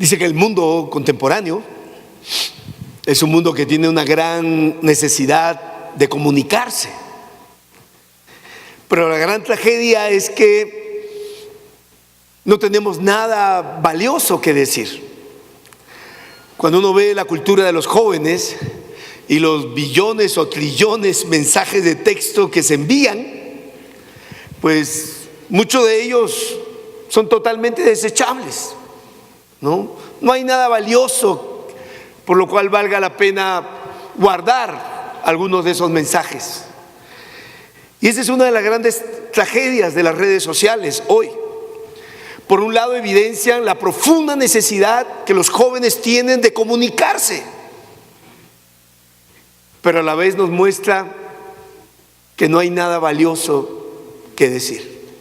Dice que el mundo contemporáneo es un mundo que tiene una gran necesidad de comunicarse. Pero la gran tragedia es que no tenemos nada valioso que decir. Cuando uno ve la cultura de los jóvenes y los billones o trillones mensajes de texto que se envían, pues muchos de ellos son totalmente desechables, ¿no? No hay nada valioso por lo cual valga la pena guardar algunos de esos mensajes. Y esa es una de las grandes tragedias de las redes sociales hoy. Por un lado, evidencian la profunda necesidad que los jóvenes tienen de comunicarse, pero a la vez nos muestra que no hay nada valioso que decir.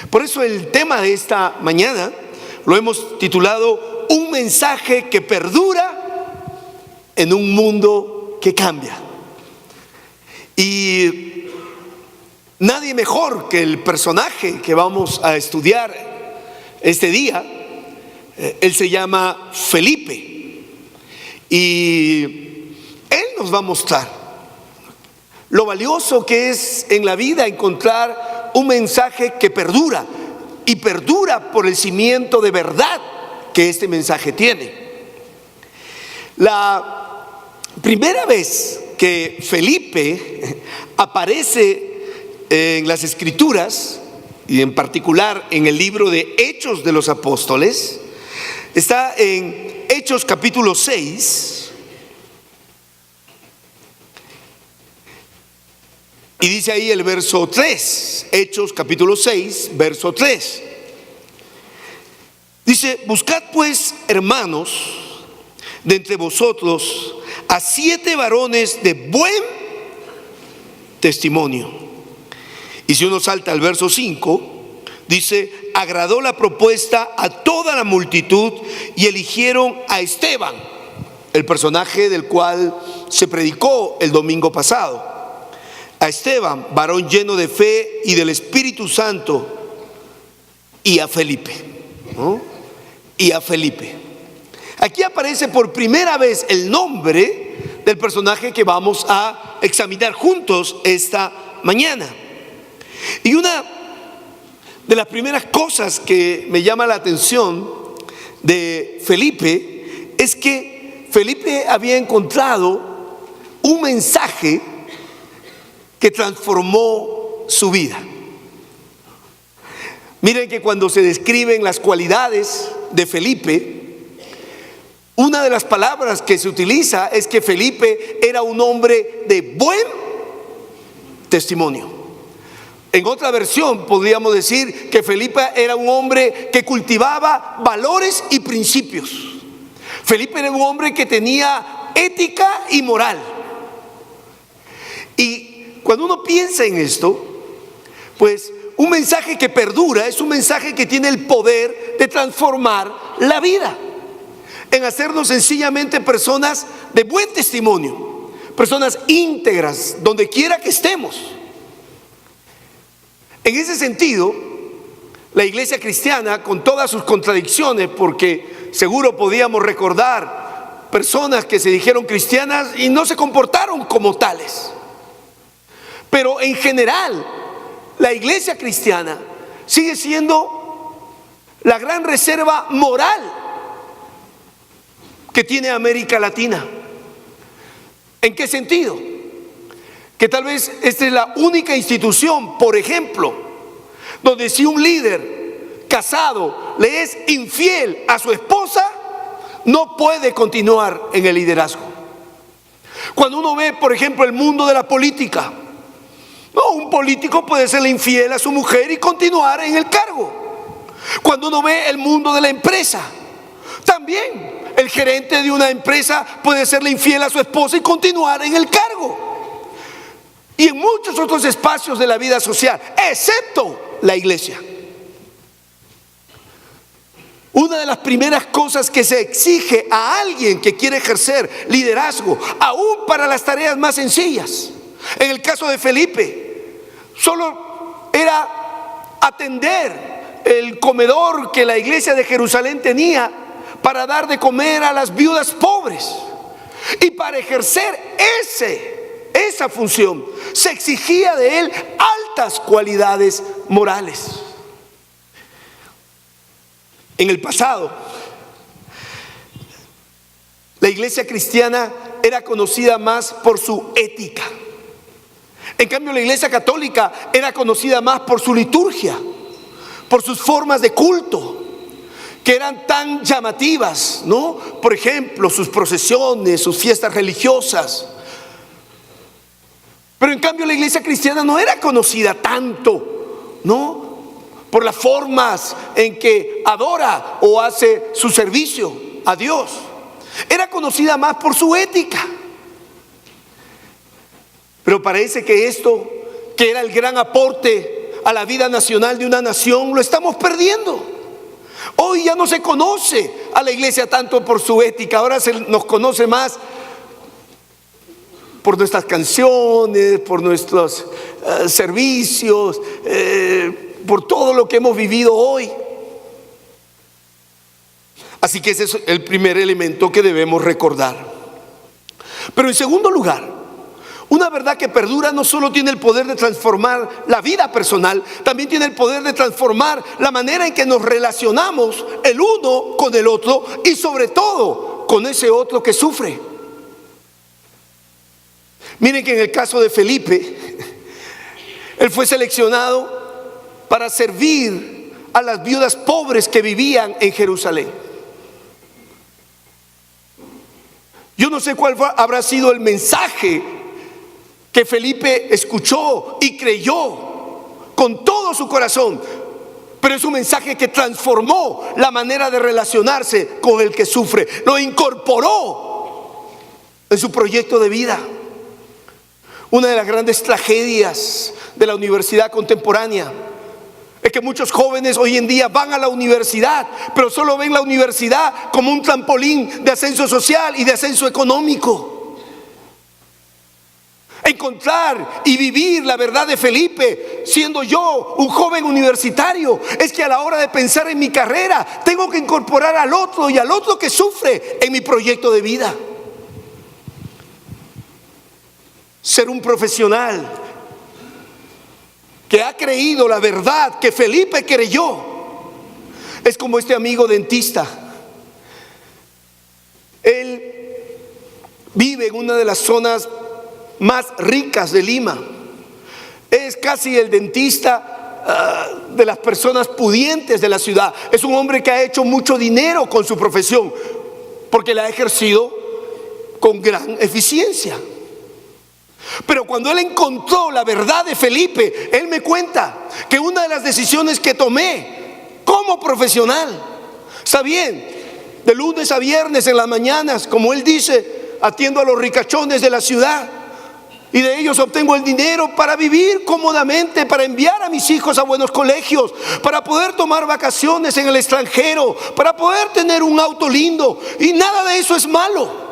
Por eso el tema de esta mañana lo hemos titulado Un mensaje que perdura en un mundo que cambia. Y nadie mejor que el personaje que vamos a estudiar este día. Él se llama Felipe y él nos va a mostrar lo valioso que es en la vida encontrar un mensaje que perdura, y perdura por el cimiento de verdad que este mensaje tiene. La primera vez que Felipe aparece en las Escrituras, y en particular en el libro de Hechos de los Apóstoles, está en Hechos capítulo 6, y dice ahí el verso 3, Hechos capítulo 6, verso 3. Dice: buscad pues, hermanos, de entre vosotros a 7 varones de buen testimonio. Y si uno salta al verso 5, dice: agradó la propuesta a toda la multitud y eligieron a Esteban, el personaje del cual se predicó el domingo pasado. A Esteban, varón lleno de fe y del Espíritu Santo, y a Felipe, ¿no? Y a Felipe. Aquí aparece por primera vez el nombre del personaje que vamos a examinar juntos esta mañana. Y una de las primeras cosas que me llama la atención de Felipe es que Felipe había encontrado un mensaje que transformó su vida. Miren que cuando se describen las cualidades de Felipe, una de las palabras que se utiliza es que Felipe era un hombre de buen testimonio. En otra versión podríamos decir que Felipe era un hombre que cultivaba valores y principios. Felipe era un hombre que tenía ética y moral. Y cuando uno piensa en esto, pues un mensaje que perdura es un mensaje que tiene el poder de transformar la vida, en hacernos sencillamente personas de buen testimonio, personas íntegras donde quiera que estemos. En ese sentido, la iglesia cristiana, con todas sus contradicciones, porque seguro podíamos recordar personas que se dijeron cristianas y no se comportaron como tales, pero en general la iglesia cristiana sigue siendo la gran reserva moral que tiene América Latina. ¿En qué sentido? Que tal vez esta es la única institución, por ejemplo, donde si un líder casado le es infiel a su esposa, no puede continuar en el liderazgo. Cuando uno ve, por ejemplo, el mundo de la política, no, un político puede serle infiel a su mujer y continuar en el cargo. Cuando uno ve el mundo de la empresa, también el gerente de una empresa puede serle infiel a su esposa y continuar en el cargo. Y en muchos otros espacios de la vida social, excepto la iglesia. Una de las primeras cosas que se exige a alguien que quiere ejercer liderazgo, aún para las tareas más sencillas. En el caso de Felipe, solo era atender el comedor que la iglesia de Jerusalén tenía para dar de comer a las viudas pobres. Y para ejercer esa función se exigía de él altas cualidades morales. En el pasado, la iglesia cristiana era conocida más por su ética. En cambio, la iglesia católica era conocida más por su liturgia, por sus formas de culto, que eran tan llamativas, ¿no? Por ejemplo, sus procesiones, sus fiestas religiosas. Pero en cambio la iglesia cristiana no era conocida tanto, ¿no?, por las formas en que adora o hace su servicio a Dios. Era conocida más por su ética. Pero parece que esto, que era el gran aporte a la vida nacional de una nación, lo estamos perdiendo. Hoy ya no se conoce a la iglesia tanto por su ética, ahora se nos conoce más por nuestras canciones, por nuestros servicios, por todo lo que hemos vivido hoy. Así que ese es el primer elemento que debemos recordar. Pero en segundo lugar, una verdad que perdura no solo tiene el poder de transformar la vida personal, también tiene el poder de transformar la manera en que nos relacionamos el uno con el otro y sobre todo con ese otro que sufre. Miren que en el caso de Felipe, él fue seleccionado para servir a las viudas pobres que vivían en Jerusalén. Yo no sé cuál habrá sido el mensaje que Felipe escuchó y creyó con todo su corazón, pero es un mensaje que transformó la manera de relacionarse con el que sufre, lo incorporó en su proyecto de vida. Una de las grandes tragedias de la universidad contemporánea es que muchos jóvenes hoy en día van a la universidad, pero solo ven la universidad como un trampolín de ascenso social y de ascenso económico. Encontrar y vivir la verdad de Felipe, siendo yo un joven universitario, es que a la hora de pensar en mi carrera, tengo que incorporar al otro y al otro que sufre en mi proyecto de vida. Ser un profesional que ha creído la verdad que Felipe creyó es como este amigo dentista. Él vive en una de las zonas más ricas de Lima. Es casi el dentista de las personas pudientes de la ciudad. Es un hombre que ha hecho mucho dinero con su profesión porque la ha ejercido con gran eficiencia. Pero cuando él encontró la verdad de Felipe, él me cuenta que una de las decisiones que tomé como profesional, está bien, de lunes a viernes en las mañanas, como él dice, atiendo a los ricachones de la ciudad y de ellos obtengo el dinero para vivir cómodamente, para enviar a mis hijos a buenos colegios, para poder tomar vacaciones en el extranjero, para poder tener un auto lindo, y nada de eso es malo.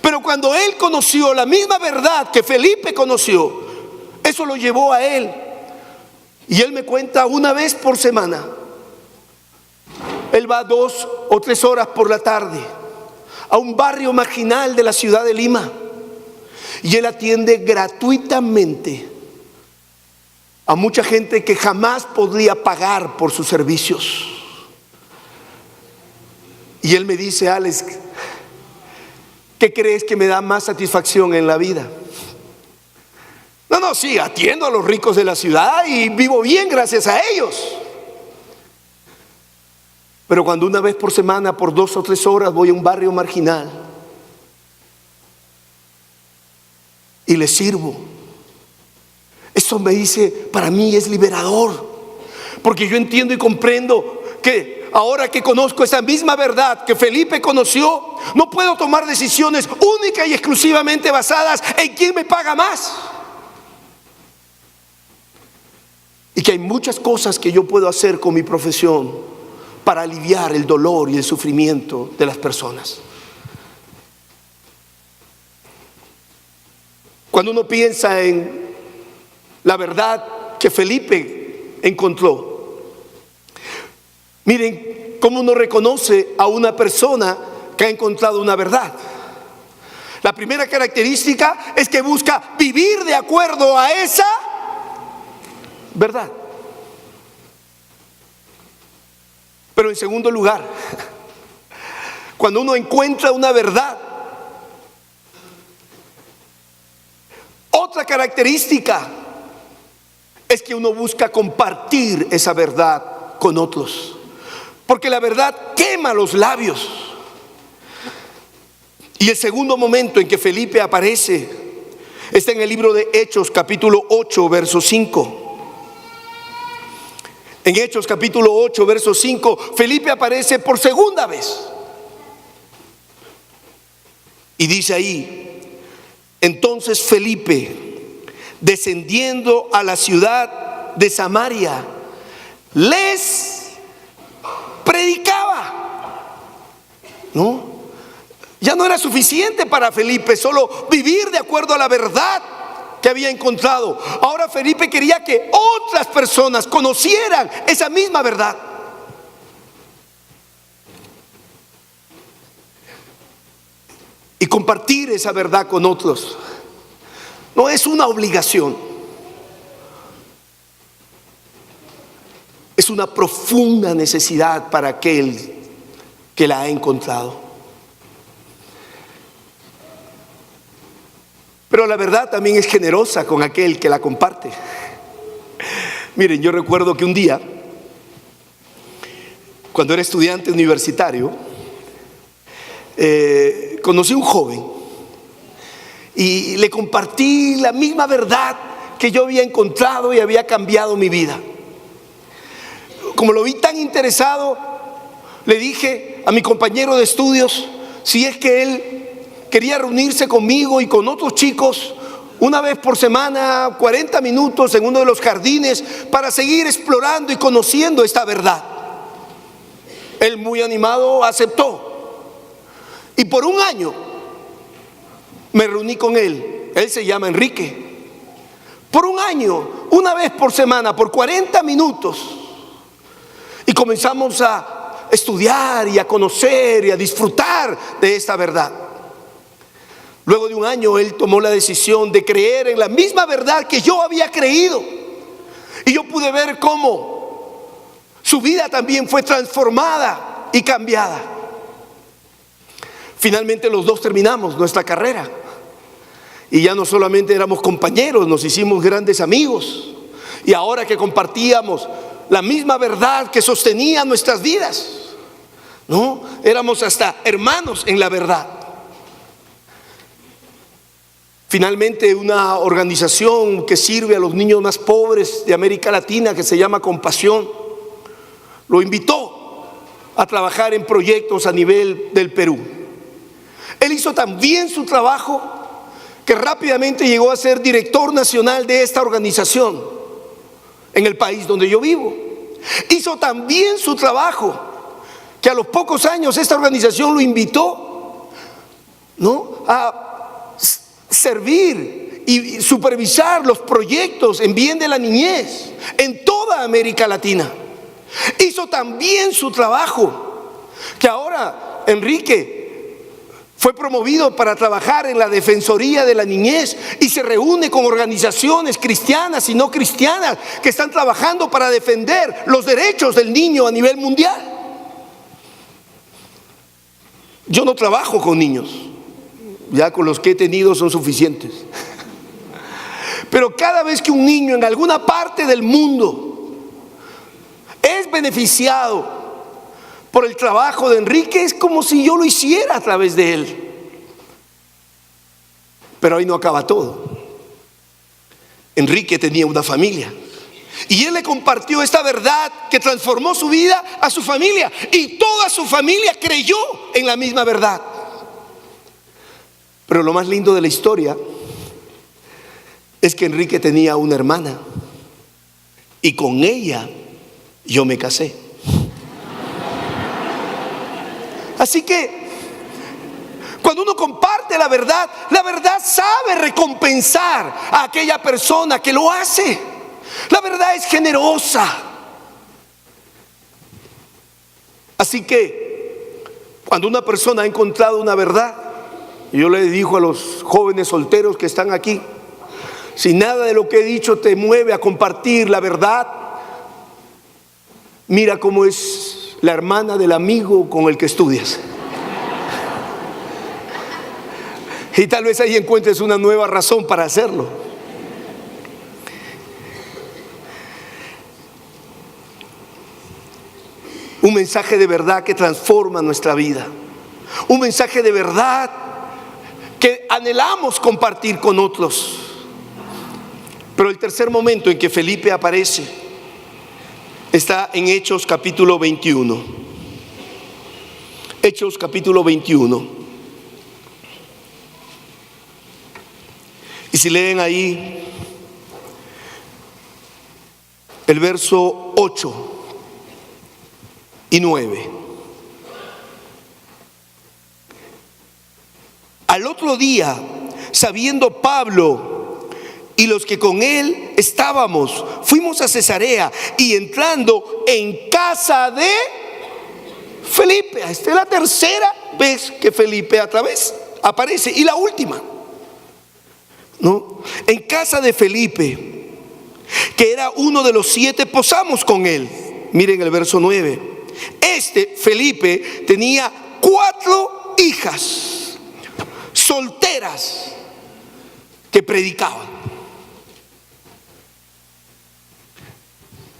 Pero cuando él conoció la misma verdad que Felipe conoció, eso lo llevó a él. Y él me cuenta, una vez por semana, él va 2 o 3 horas por la tarde a un barrio marginal de la ciudad de Lima. Y él atiende gratuitamente a mucha gente que jamás podría pagar por sus servicios. Y él me dice: Alex, ¿qué crees que me da más satisfacción en la vida? No, sí, atiendo a los ricos de la ciudad y vivo bien gracias a ellos. Pero cuando una vez por semana, por 2 o 3 horas, voy a un barrio marginal y les sirvo, eso me dice, para mí es liberador, porque yo entiendo y comprendo que ahora que conozco esa misma verdad que Felipe conoció, no puedo tomar decisiones única y exclusivamente basadas en quién me paga más. Y que hay muchas cosas que yo puedo hacer con mi profesión para aliviar el dolor y el sufrimiento de las personas. Cuando uno piensa en la verdad que Felipe encontró, miren ¿Cómo uno reconoce a una persona que ha encontrado una verdad? La primera característica es que busca vivir de acuerdo a esa verdad. Pero en segundo lugar, cuando uno encuentra una verdad, otra característica es que uno busca compartir esa verdad con otros, porque la verdad quema los labios. Y el segundo momento en que Felipe aparece está en el libro de Hechos, capítulo 8, verso 5. En Hechos capítulo 8, verso 5, Felipe aparece por segunda vez. Y dice ahí: entonces Felipe, descendiendo a la ciudad de Samaria, les predicaba. ¿No? Ya no era suficiente para Felipe solo vivir de acuerdo a la verdad que había encontrado. Ahora Felipe quería que otras personas conocieran esa misma verdad. Y compartir esa verdad con otros no es una obligación, es una profunda necesidad para aquel que la ha encontrado. Pero la verdad también es generosa con aquel que la comparte. Miren, yo recuerdo que un día, cuando era estudiante universitario, conocí a un joven y le compartí la misma verdad que yo había encontrado y había cambiado mi vida. Como lo vi tan interesado, le dije a mi compañero de estudios si es que él quería reunirse conmigo y con otros chicos una vez por semana, 40 minutos en uno de los jardines, para seguir explorando y conociendo esta verdad. Él, muy animado, aceptó. Y por un año me reuní con él. Él se llama Enrique. Por un año, una vez por semana, por 40 minutos. Y comenzamos a estudiar y a conocer y a disfrutar de esta verdad. Luego de un año él tomó la decisión de creer en la misma verdad que yo había creído. Y yo pude ver cómo su vida también fue transformada y cambiada. Finalmente los dos terminamos nuestra carrera. Y ya no solamente éramos compañeros, nos hicimos grandes amigos. Y ahora que compartíamos la misma verdad que sostenía nuestras vidas, ¿no? Éramos hasta hermanos en la verdad. Finalmente, una organización que sirve a los niños más pobres de América Latina, que se llama Compasión, lo invitó a trabajar en proyectos a nivel del Perú. Él hizo tan bien su trabajo que rápidamente llegó a ser director nacional de esta organización en el país donde yo vivo. Hizo tan bien su trabajo que a los pocos años esta organización lo invitó, ¿no?, a servir y supervisar los proyectos en bien de la niñez en toda América Latina. Hizo tan bien su trabajo que ahora Enrique fue promovido para trabajar en la Defensoría de la Niñez y se reúne con organizaciones cristianas y no cristianas que están trabajando para defender los derechos del niño a nivel mundial. Yo no trabajo con niños. Ya con los que he tenido son suficientes. Pero cada vez que un niño en alguna parte del mundo es beneficiado por el trabajo de Enrique, es como si yo lo hiciera a través de él. Pero ahí no acaba todo. Enrique tenía una familia y él le compartió esta verdad que transformó su vida a su familia, y toda su familia creyó en la misma verdad. Pero lo más lindo de la historia es que Enrique tenía una hermana y con ella yo me casé. Así que cuando uno comparte la verdad sabe recompensar a aquella persona que lo hace. La verdad es generosa. Así que cuando una persona ha encontrado una verdad, y yo le digo a los jóvenes solteros que están aquí, si nada de lo que he dicho te mueve a compartir la verdad, mira cómo es la hermana del amigo con el que estudias. Y tal vez ahí encuentres una nueva razón para hacerlo. Un mensaje de verdad que transforma nuestra vida. Un mensaje de verdad que anhelamos compartir con otros. Pero el tercer momento en que Felipe aparece está en Hechos capítulo 21. Hechos capítulo 21. Y si leen ahí el verso 8 y 9. Al otro día, sabiendo Pablo y los que con él estábamos, fuimos a Cesarea, y entrando en casa de Felipe, esta es la tercera vez que Felipe otra vez aparece, y la última, ¿no? En casa de Felipe, que era uno de los 7, posamos con él. Miren el verso 9. Felipe tenía 4 hijas solteras que predicaban.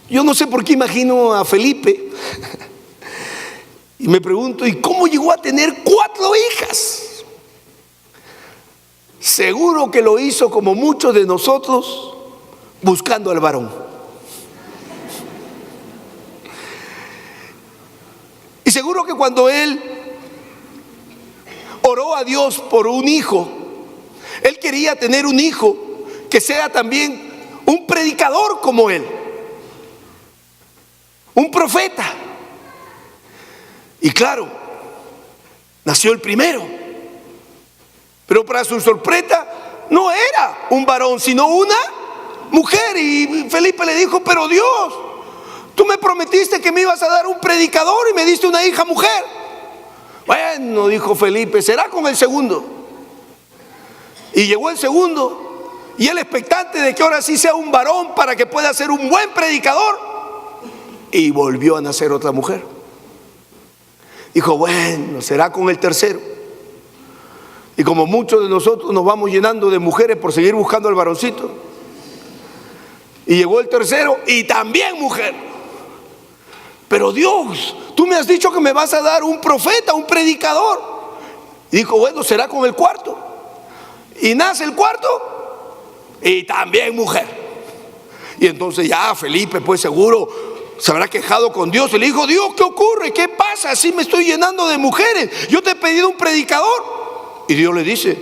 Yo no sé por qué imagino a Felipe y me pregunto, ¿y cómo llegó a tener 4 hijas? Seguro que lo hizo como muchos de nosotros, buscando al varón. Y seguro que cuando él oró a Dios por un hijo, él quería tener un hijo que sea también un predicador como él, un profeta. Y claro, nació el primero. Pero para su sorpresa no era un varón, sino una mujer. Y Felipe le dijo, pero Dios, tú me prometiste que me ibas a dar un predicador y me diste una hija mujer. Bueno, dijo Felipe, será con el segundo. Y llegó el segundo, y él expectante de que ahora sí sea un varón para que pueda ser un buen predicador. Y volvió a nacer otra mujer. Dijo, bueno, será con el tercero. Y como muchos de nosotros nos vamos llenando de mujeres por seguir buscando al varoncito, y llegó el tercero y también mujer. Pero Dios, tú me has dicho que me vas a dar un profeta, un predicador. Y dijo, bueno, será con el cuarto. Y nace el cuarto y también mujer. Y entonces ya Felipe, pues seguro se habrá quejado con Dios y le dijo, Dios, ¿qué ocurre? ¿Qué pasa? Así me estoy llenando de mujeres. Yo te he pedido un predicador. Y Dios le dice,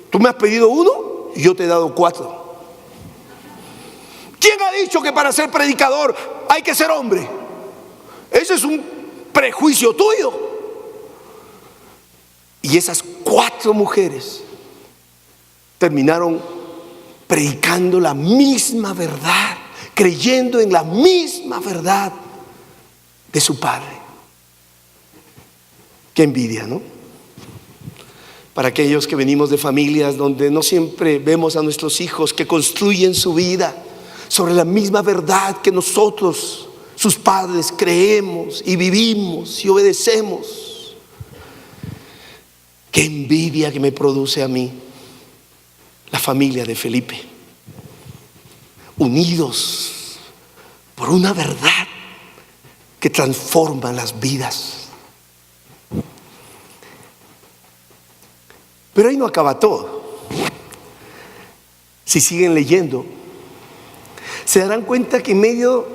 tú me has pedido uno y yo te he dado 4. ¿Quién ha dicho que para ser predicador hay que ser hombre? Ese es un prejuicio tuyo. Y esas 4 mujeres terminaron predicando la misma verdad, creyendo en la misma verdad de su padre. Qué envidia, ¿no? Para aquellos que venimos de familias donde no siempre vemos a nuestros hijos que construyen su vida sobre la misma verdad que nosotros, sus padres, creemos y vivimos y obedecemos. Qué envidia que me produce a mí la familia de Felipe, unidos por una verdad que transforma las vidas. Pero ahí no acaba todo. Si siguen leyendo, se darán cuenta que en medio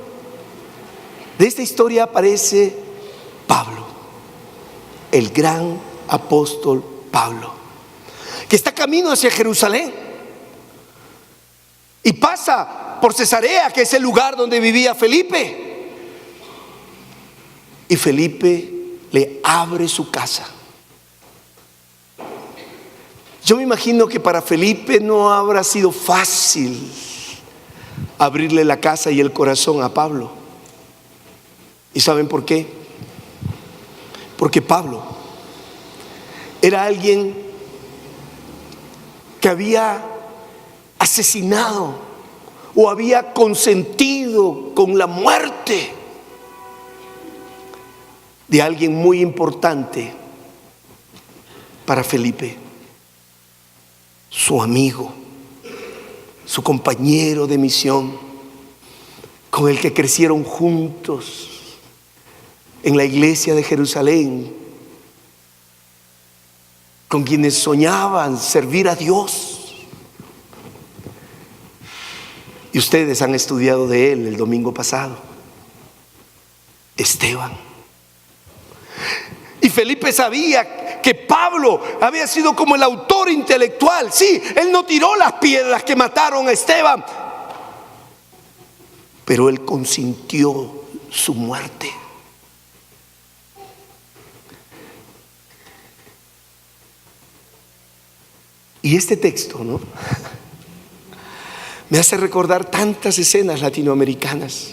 de esta historia aparece Pablo, el gran apóstol Pablo, que está camino hacia Jerusalén y pasa por Cesarea, que es el lugar donde vivía Felipe. Y Felipe le abre su casa. Yo me imagino que para Felipe no habrá sido fácil abrirle la casa y el corazón a Pablo. ¿Y saben por qué? Porque Pablo era alguien que había asesinado o había consentido con la muerte de alguien muy importante para Felipe, su amigo, su compañero de misión, con el que crecieron juntos en la iglesia de Jerusalén, con quienes soñaban servir a Dios. Y ustedes han estudiado de él el domingo pasado, Esteban. Y Felipe sabía que Pablo había sido como el autor intelectual. Sí, él no tiró las piedras que mataron a Esteban, pero él consintió su muerte. Y este texto, ¿no?, me hace recordar tantas escenas latinoamericanas.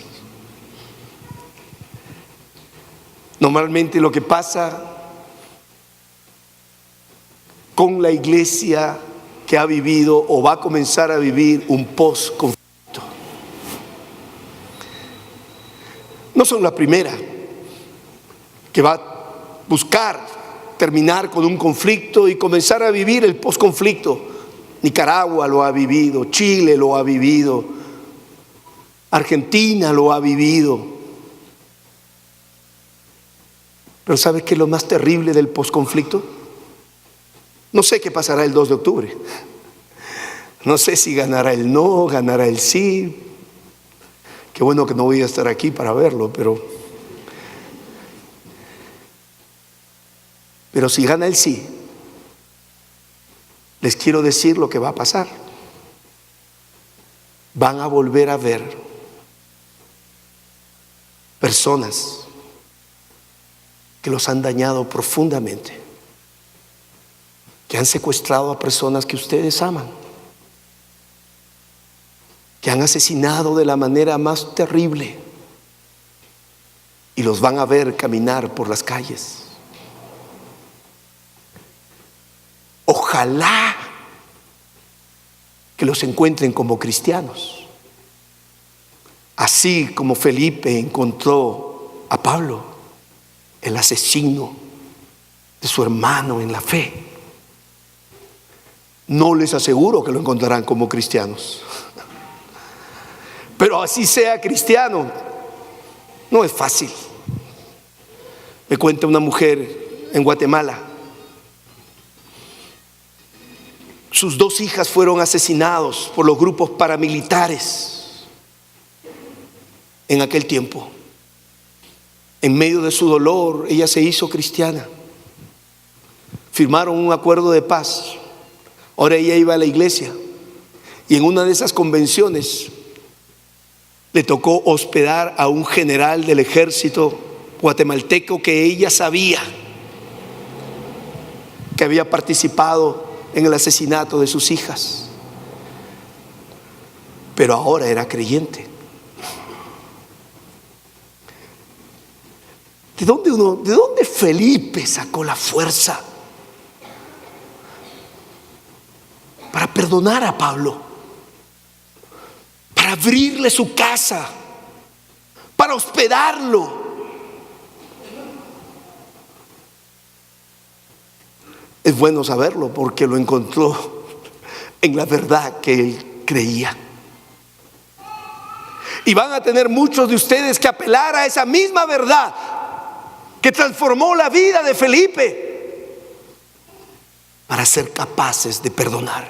Normalmente lo que pasa con la iglesia que ha vivido o va a comenzar a vivir un post-conflicto. No son la primera que va a buscar terminar con un conflicto y comenzar a vivir el post-conflicto. Nicaragua lo ha vivido, Chile lo ha vivido, Argentina lo ha vivido. Pero ¿sabes qué es lo más terrible del posconflicto? No sé qué pasará el 2 de octubre. No sé si ganará el no, ganará el sí. Qué bueno que no voy a estar aquí para verlo, pero si gana el sí, les quiero decir lo que va a pasar. Van a volver a ver personas que los han dañado profundamente, que han secuestrado a personas que ustedes aman, que han asesinado de la manera más terrible, y los van a ver caminar por las calles. Ojalá que los encuentren como cristianos, así como Felipe encontró a Pablo, el asesino de su hermano en la fe. No les aseguro que lo encontrarán como cristianos, pero así sea cristiano, no es fácil. Me cuenta una mujer en Guatemala. Sus 2 hijas fueron asesinados por los grupos paramilitares en aquel tiempo. En medio de su dolor, ella se hizo cristiana. Firmaron un acuerdo de paz. Ahora ella iba a la iglesia, y en una de esas convenciones le tocó hospedar a un general del ejército guatemalteco que ella sabía que había participado en el asesinato de sus hijas, pero ahora era creyente. ¿De dónde Felipe sacó la fuerza para perdonar a Pablo, para abrirle su casa, para hospedarlo? Es bueno saberlo porque lo encontró en la verdad que él creía. Y van a tener muchos de ustedes que apelar a esa misma verdad que transformó la vida de Felipe para ser capaces de perdonar.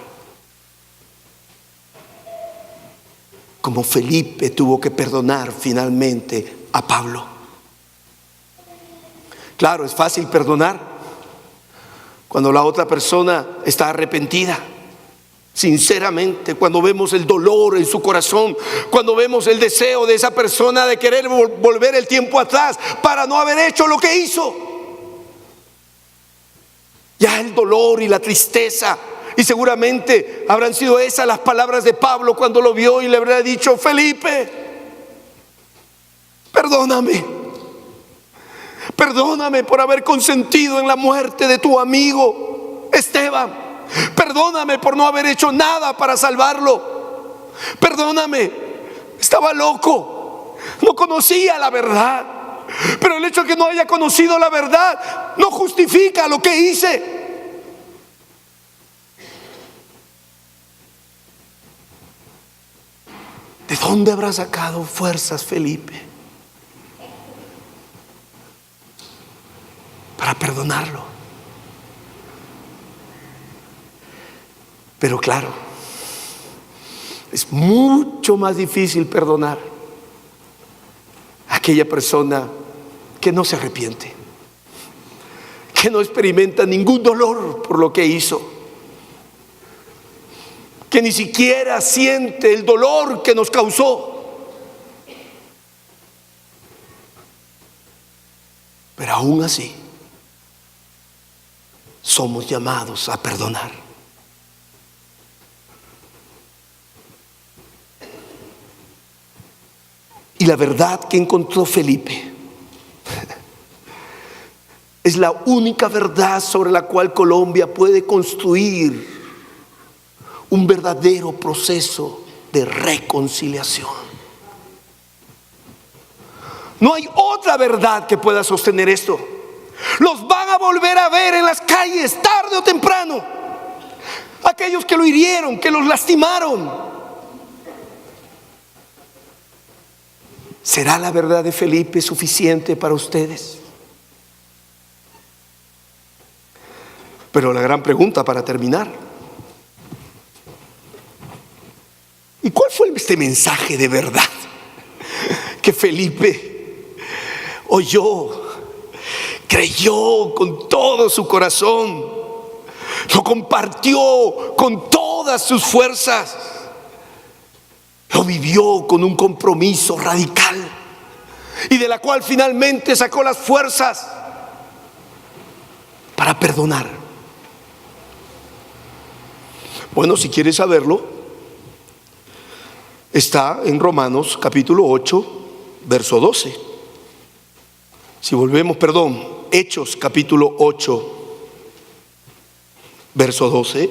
Como Felipe tuvo que perdonar finalmente a Pablo. Claro, es fácil perdonar cuando la otra persona está arrepentida, sinceramente, cuando vemos el dolor en su corazón, cuando vemos el deseo de esa persona de querer volver el tiempo atrás para no haber hecho lo que hizo. Ya el dolor y la tristeza, y seguramente habrán sido esas las palabras de Pablo cuando lo vio y le habrá dicho: Felipe, perdóname Perdóname por haber consentido en la muerte de tu amigo Esteban. Perdóname por no haber hecho nada para salvarlo. Perdóname, estaba loco, no conocía la verdad. Pero el hecho de que no haya conocido la verdad no justifica lo que hice. ¿De dónde habrá sacado fuerzas Felipe para perdonarlo? Pero claro, es mucho más difícil perdonar a aquella persona que no se arrepiente, que no experimenta ningún dolor por lo que hizo, que ni siquiera siente el dolor que nos causó. Pero aún así, somos llamados a perdonar. Y la verdad que encontró Felipe es la única verdad sobre la cual Colombia puede construir un verdadero proceso de reconciliación. No hay otra verdad que pueda sostener esto. Los van a volver a ver en las calles tarde o temprano. Aquellos que lo hirieron, que los lastimaron. ¿Será la verdad de Felipe suficiente para ustedes? Pero la gran pregunta para terminar: ¿y cuál fue este mensaje de verdad que Felipe oyó, creyó con todo su corazón, lo compartió con todas sus fuerzas, lo vivió con un compromiso radical y de la cual finalmente sacó las fuerzas para perdonar? Bueno, si quieres saberlo, está en Romanos capítulo 8, verso 12. Si volvemos, Hechos capítulo 8, verso 12.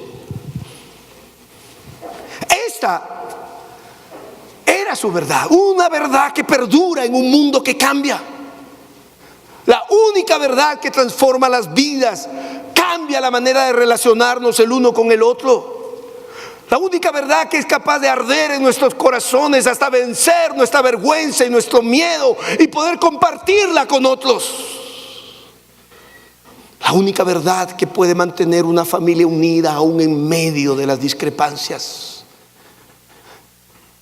Esta era su verdad, una verdad que perdura en un mundo que cambia. La única verdad que transforma las vidas, cambia la manera de relacionarnos el uno con el otro. La única verdad que es capaz de arder en nuestros corazones hasta vencer nuestra vergüenza y nuestro miedo y poder compartirla con otros. La única verdad que puede mantener una familia unida aún en medio de las discrepancias.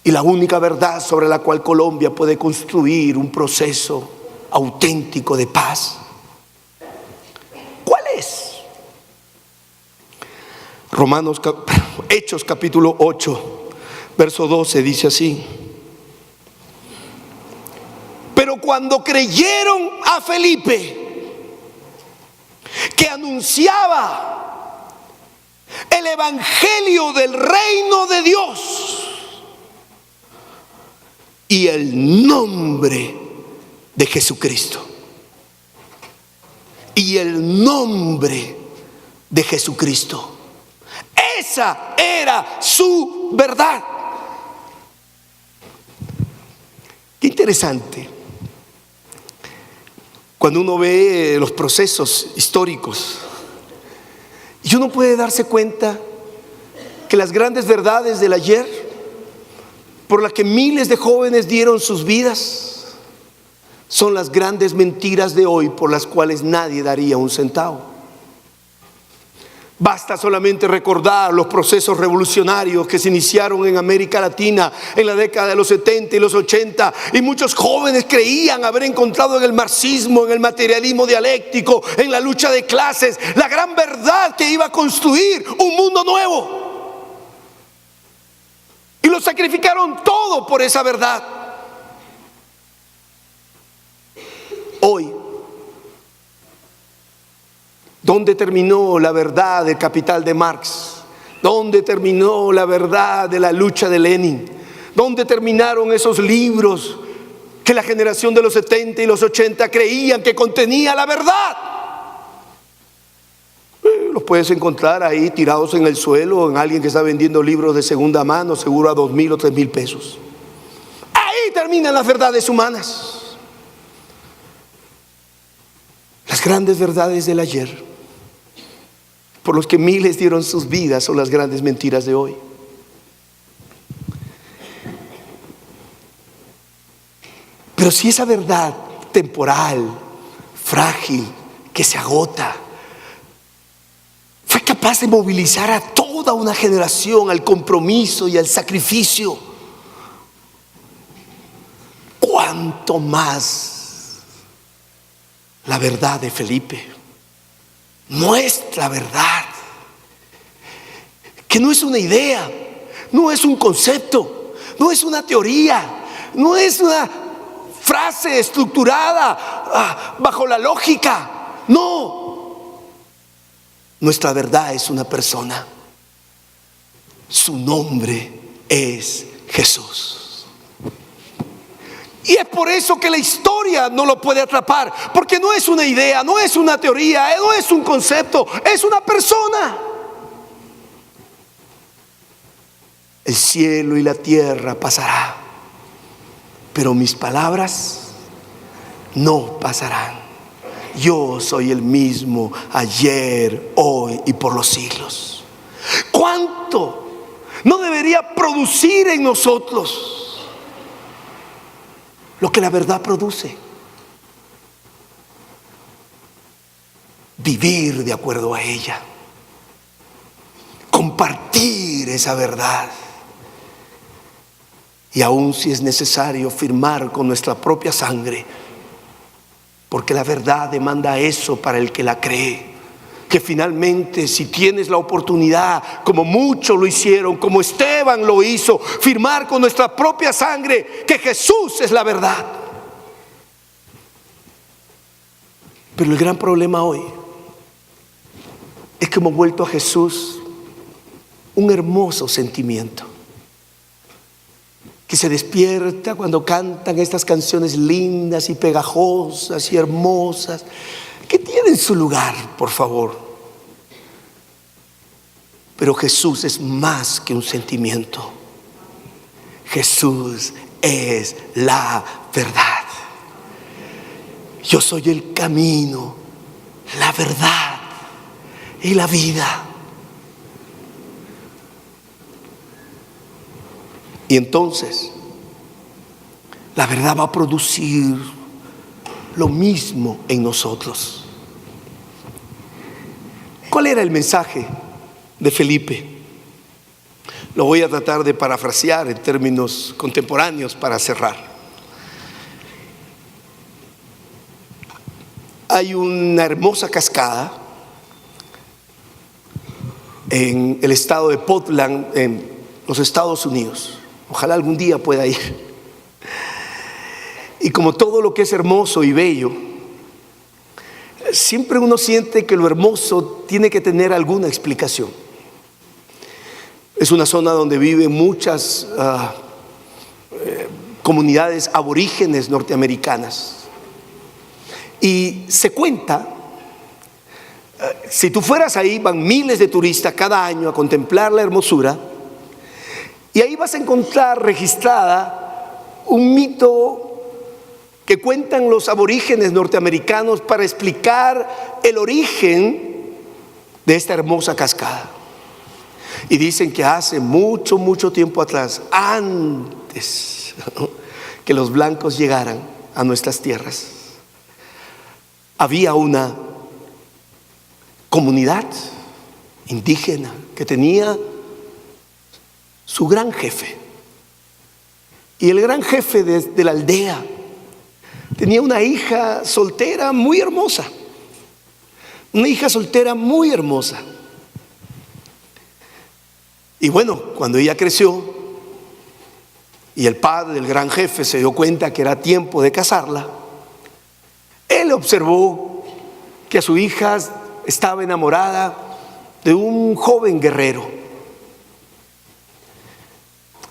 Y la única verdad sobre la cual Colombia puede construir un proceso auténtico de paz. ¿Cuál es? Hechos capítulo 8, verso 12 dice así: pero cuando creyeron a Felipe, que anunciaba el evangelio del reino de Dios y el nombre de Jesucristo, esa era su verdad. Qué interesante cuando uno ve los procesos históricos y uno puede darse cuenta que las grandes verdades del ayer, por las que miles de jóvenes dieron sus vidas, son las grandes mentiras de hoy por las cuales nadie daría un centavo. Basta solamente recordar los procesos revolucionarios que se iniciaron en América Latina en la década de los 70 y los 80, y muchos jóvenes creían haber encontrado en el marxismo, en el materialismo dialéctico, en la lucha de clases, la gran verdad que iba a construir un mundo nuevo, y lo sacrificaron todo por esa verdad. Hoy, ¿dónde terminó la verdad del Capital de Marx? ¿Dónde terminó la verdad de la lucha de Lenin? ¿Dónde terminaron esos libros que la generación de los 70 y los 80 creían que contenía la verdad. Los puedes encontrar ahí tirados en el suelo, en alguien que está vendiendo libros de segunda mano, seguro a 2,000 o 3,000 pesos. Ahí terminan las verdades humanas. Las grandes verdades del ayer, por los que miles dieron sus vidas, son las grandes mentiras de hoy. Pero si esa verdad temporal, frágil, que se agota, fue capaz de movilizar a toda una generación al compromiso y al sacrificio, ¿cuánto más la verdad de Felipe? Nuestra verdad, que no es una idea, no es un concepto, no es una teoría, no es una frase estructurada bajo la lógica. No, nuestra verdad es una persona. Su nombre es Jesús. Y es por eso que la historia no lo puede atrapar, porque no es una idea, no es una teoría, no es un concepto, es una persona. El cielo y la tierra pasará, pero mis palabras no pasarán. Yo soy el mismo ayer, hoy y por los siglos. ¿Cuánto no debería producir en nosotros lo que la verdad produce? Vivir de acuerdo a ella, compartir esa verdad, y aun si es necesario firmar con nuestra propia sangre, porque la verdad demanda eso para el que la cree. Que finalmente, si tienes la oportunidad, como muchos lo hicieron, como Esteban lo hizo, firmar con nuestra propia sangre que Jesús es la verdad. Pero el gran problema hoy es que hemos vuelto a Jesús un hermoso sentimiento que se despierta cuando cantan estas canciones lindas y pegajosas y hermosas, que tienen su lugar, por favor. Pero Jesús es más que un sentimiento. Jesús es la verdad. Yo soy el camino, la verdad y la vida. Y entonces la verdad va a producir lo mismo en nosotros. ¿Cuál era el mensaje de Felipe? Lo voy a tratar de parafrasear en términos contemporáneos para cerrar. Hay una hermosa cascada en el estado de Portland, en los Estados Unidos. Ojalá algún día pueda ir. Y como todo lo que es hermoso y bello, siempre uno siente que lo hermoso tiene que tener alguna explicación. Es una zona donde viven muchas comunidades aborígenes norteamericanas. Y se cuenta, si tú fueras ahí, van miles de turistas cada año a contemplar la hermosura. Y ahí vas a encontrar registrada un mito que cuentan los aborígenes norteamericanos para explicar el origen de esta hermosa cascada. Y dicen que hace mucho, mucho tiempo atrás, antes que los blancos llegaran a nuestras tierras, había una comunidad indígena que tenía su gran jefe. Y el gran jefe de la aldea tenía una hija soltera muy hermosa. Una hija soltera muy hermosa. Y bueno, cuando ella creció y el padre del gran jefe se dio cuenta que era tiempo de casarla, él observó que a su hija estaba enamorada de un joven guerrero.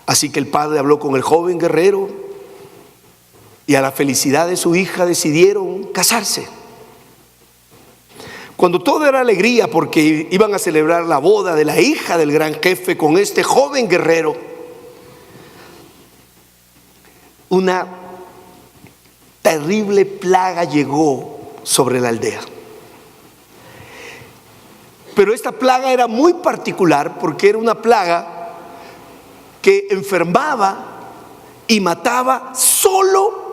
Así que el padre habló con el joven guerrero y a la felicidad de su hija decidieron casarse. Cuando todo era alegría porque iban a celebrar la boda de la hija del gran jefe con este joven guerrero, una terrible plaga llegó sobre la aldea. Pero esta plaga era muy particular porque era una plaga que enfermaba y mataba solo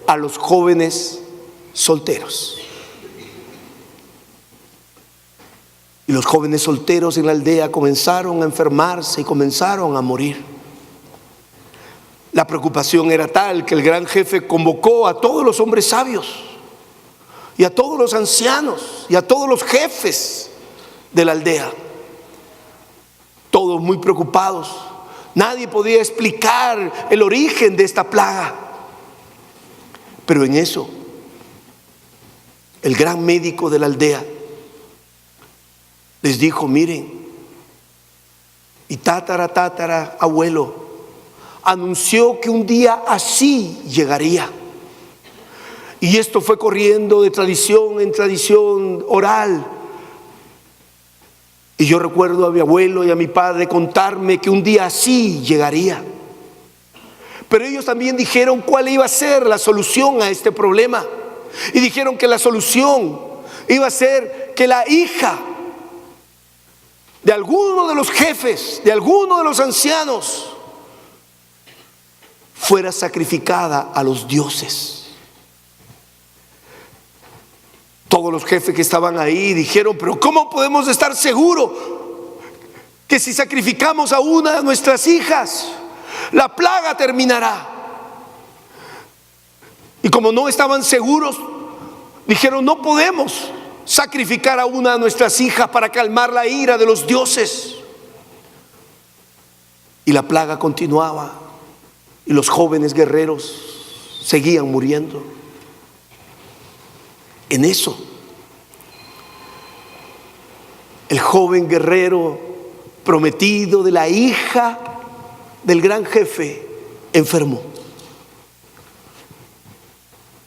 a los jóvenes solteros. Y los jóvenes solteros en la aldea comenzaron a enfermarse y comenzaron a morir. La preocupación era tal que el gran jefe convocó a todos los hombres sabios y a todos los ancianos y a todos los jefes de la aldea. Todos muy preocupados. Nadie podía explicar el origen de esta plaga. Pero en eso, el gran médico de la aldea les dijo: miren, y tatara abuelo anunció que un día así llegaría. Y esto fue corriendo de tradición en tradición oral. Y yo recuerdo a mi abuelo y a mi padre contarme que un día así llegaría. Pero ellos también dijeron cuál iba a ser la solución a este problema. Y dijeron que la solución iba a ser que la hija de alguno de los jefes, de alguno de los ancianos, fuera sacrificada a los dioses. Todos los jefes que estaban ahí dijeron: pero ¿cómo podemos estar seguros que si sacrificamos a una de nuestras hijas, la plaga terminará? Y como no estaban seguros, dijeron: no podemos sacrificar a una de nuestras hijas para calmar la ira de los dioses. Y la plaga continuaba y los jóvenes guerreros seguían muriendo. En eso, el joven guerrero prometido de la hija del gran jefe enfermó.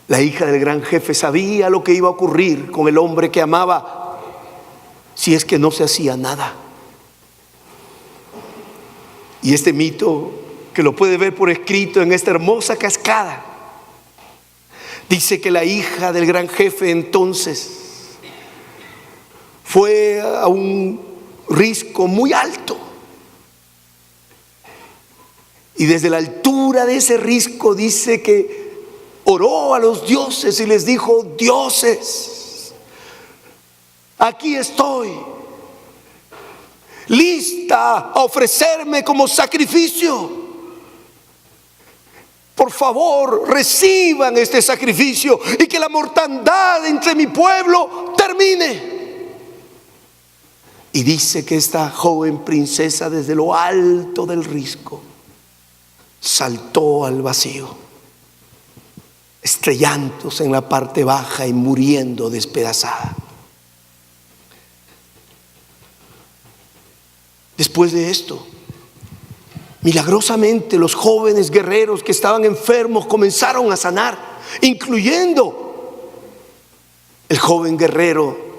La hija del gran jefe sabía lo que iba a ocurrir con el hombre que amaba si es que no se hacía nada. Y este mito, que lo puede ver por escrito en esta hermosa cascada, dice que la hija del gran jefe entonces fue a un risco muy alto. Y desde la altura de ese risco dice que oró a los dioses y les dijo: dioses, aquí estoy, lista a ofrecerme como sacrificio. Por favor, reciban este sacrificio y que la mortandad entre mi pueblo termine. Y dice que esta joven princesa, desde lo alto del risco, saltó al vacío, estrellándose en la parte baja y muriendo despedazada. Después de esto, milagrosamente los jóvenes guerreros que estaban enfermos comenzaron a sanar, incluyendo el joven guerrero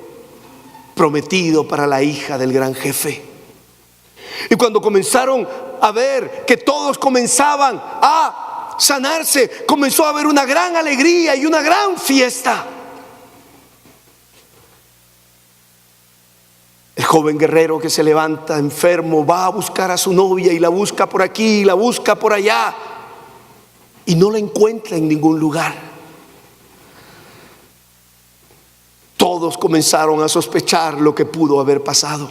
prometido para la hija del gran jefe. Y cuando comenzaron a ver que todos comenzaban a sanarse, comenzó a haber una gran alegría y una gran fiesta. El joven guerrero que se levanta enfermo va a buscar a su novia y la busca por aquí y la busca por allá y no la encuentra en ningún lugar. Todos comenzaron a sospechar lo que pudo haber pasado.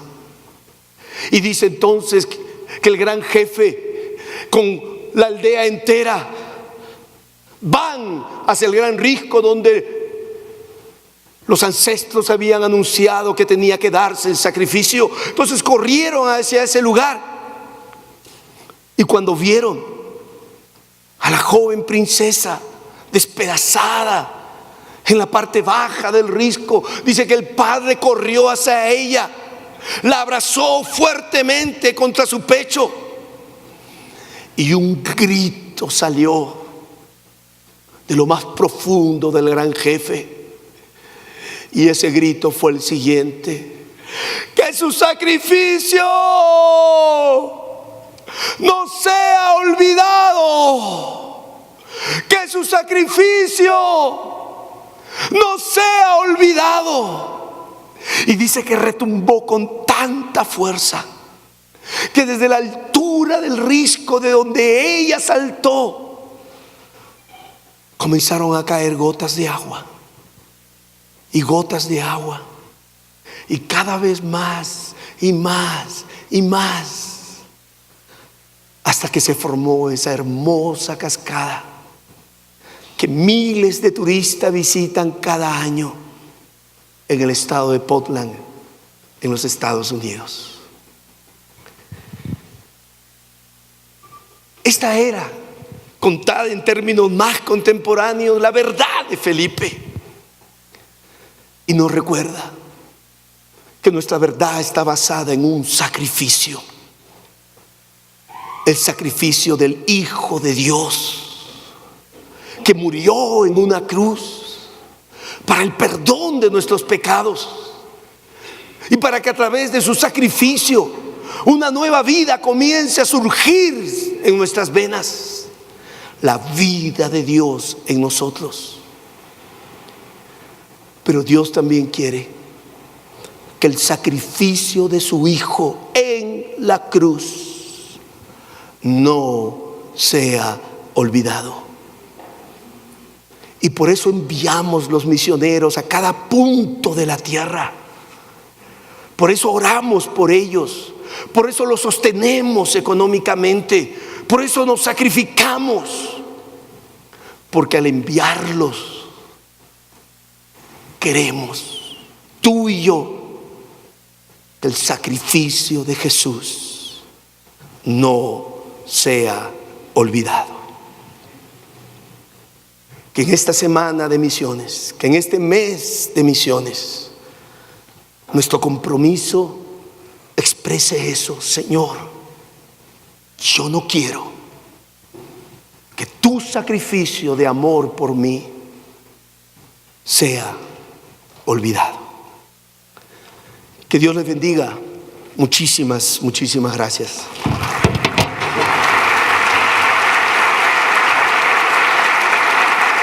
Y dice entonces que el gran jefe con la aldea entera van hacia el gran risco donde los ancestros habían anunciado que tenía que darse el sacrificio. Entonces corrieron hacia ese lugar. Y cuando vieron a la joven princesa despedazada en la parte baja del risco, dice que el padre corrió hacia ella, la abrazó fuertemente contra su pecho y un grito salió de lo más profundo del gran jefe. Y ese grito fue el siguiente: que su sacrificio no sea olvidado, que su sacrificio no sea olvidado. Y dice que retumbó con tanta fuerza que desde la altura del risco de donde ella saltó comenzaron a caer gotas de agua y gotas de agua, y cada vez más y más y más, hasta que se formó esa hermosa cascada que miles de turistas visitan cada año en el estado de Portland, en los Estados Unidos. Esta era, contada en términos más contemporáneos, la verdad de Felipe. Y nos recuerda que nuestra verdad está basada en un sacrificio. El sacrificio del Hijo de Dios, que murió en una cruz para el perdón de nuestros pecados, y para que a través de su sacrificio una nueva vida comience a surgir en nuestras venas, la vida de Dios en nosotros. Pero Dios también quiere que el sacrificio de su Hijo en la cruz no sea olvidado. Y por eso enviamos los misioneros a cada punto de la tierra. Por eso oramos por ellos. Por eso los sostenemos económicamente. Por eso nos sacrificamos. Porque al enviarlos, queremos, tú y yo, que el sacrificio de Jesús no sea olvidado. Que en esta semana de misiones, que en este mes de misiones, nuestro compromiso exprese eso: Señor, yo no quiero que tu sacrificio de amor por mí sea olvidado. Que Dios les bendiga. Muchísimas gracias.